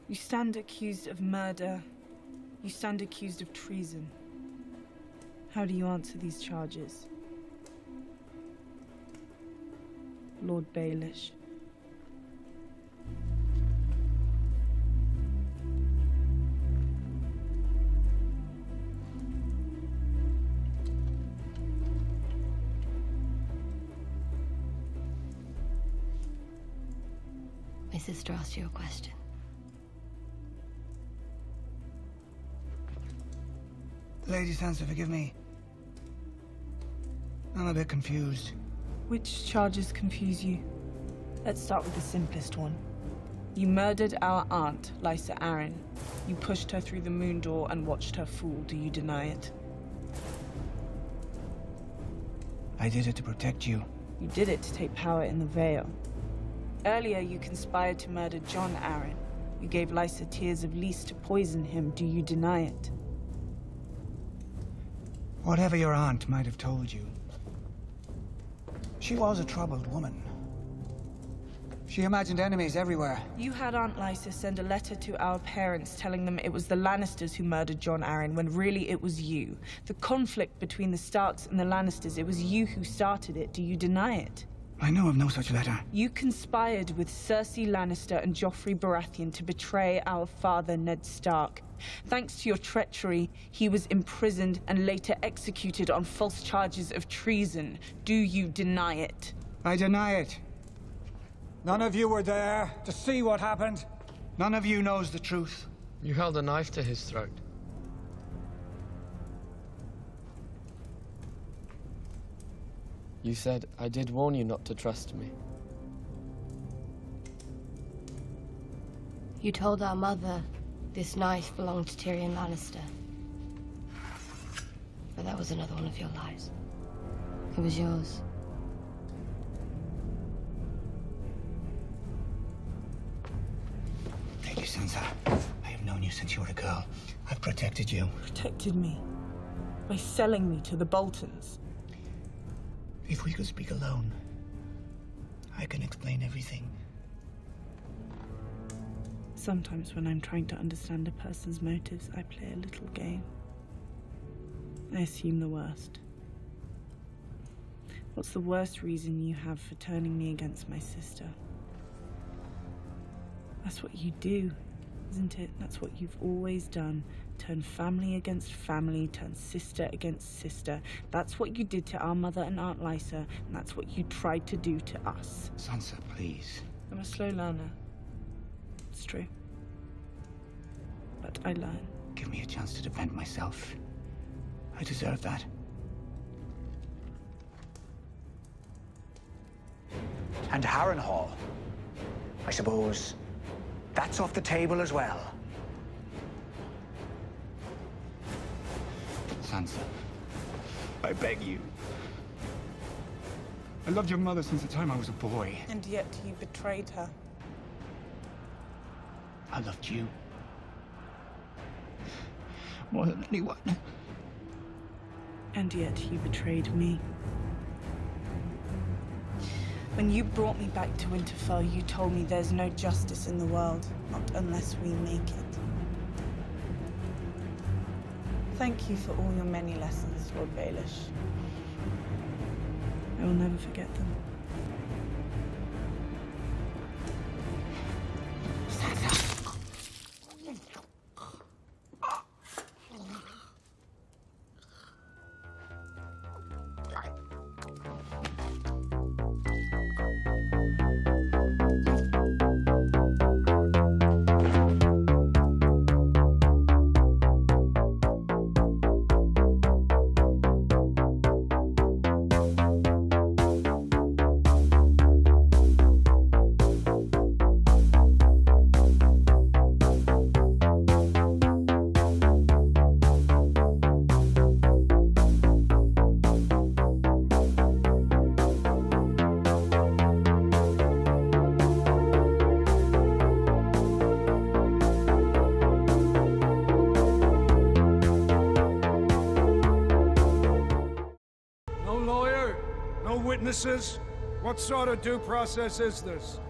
You stand accused of murder. You stand accused of treason. How do you answer these charges? Lord Baelish. My sister asked you a question. Lady Sansa, forgive me. I'm a bit confused. Which charges confuse you? Let's start with the simplest one. You murdered our aunt, Lysa Arryn. You pushed her through the moon door and watched her fall. Do you deny it? I did it to protect you. You did it to take power in the Vale. Earlier, you conspired to murder Jon Arryn. You gave Lysa tears of Lys to poison him. Do you deny it? Whatever your aunt might have told you, she was a troubled woman. She imagined enemies everywhere. You had Aunt Lysa send a letter to our parents telling them it was the Lannisters who murdered Jon Arryn, when really it was you. The conflict between the Starks and the Lannisters, it was you who started it. Do you deny it? I know of no such letter. You conspired with Cersei Lannister and Joffrey Baratheon to betray our father, Ned Stark. Thanks to your treachery, he was imprisoned and later executed on false charges of treason. Do you deny it? I deny it. None of you were there to see what happened. None of you knows the truth. You held a knife to his throat. You said, I did warn you not to trust me. You told our mother this knife belonged to Tyrion Lannister. But that was another one of your lies. It was yours. Lady Sansa, I have known you since you were a girl. I've protected you. Protected me? By selling me to the Boltons? If we could speak alone, I can explain everything. Sometimes when I'm trying to understand a person's motives, I play a little game. I assume the worst. What's the worst reason you have for turning me against my sister? That's what you do, isn't it? That's what you've always done. Turn family against family, turn sister against sister. That's what you did to our mother and Aunt Lysa, and that's what you tried to do to us. Sansa, please. I'm a slow learner. It's true. But I learn. Give me a chance to defend myself. I deserve that. And Harrenhal. I suppose that's off the table as well. Sansa, I beg you. I loved your mother since the time I was a boy. And yet you betrayed her. I loved you more than anyone. And yet you betrayed me. When you brought me back to Winterfell, you told me there's no justice in the world, not unless we make it. Thank you for all your many lessons, Lord Baelish. I will never forget them. No lawyer? No witnesses? What sort of due process is this?